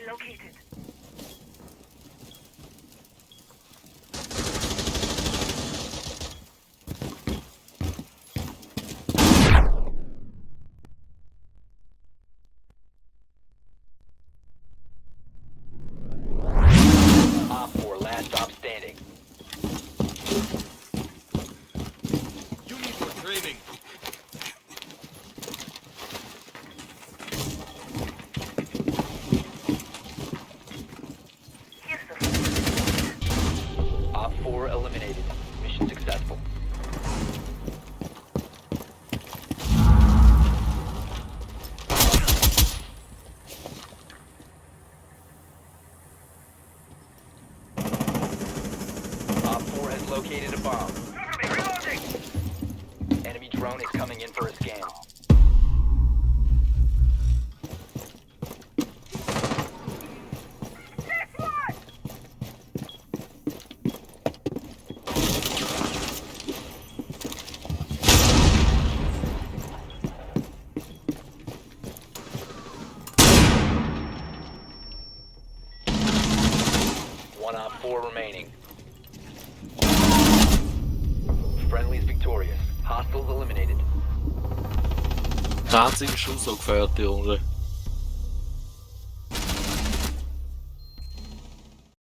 located. Op 4, last stop standing. Unit retrieving. Here's the Op 4 eliminated. Mission successful. Op 4 has located a bomb. reloading! Enemy drone is coming in for a scan. One Op 4 remaining. Friendly is victorious. Hostiles eliminated. Die einzige Schuss, so gefährdet, Junge.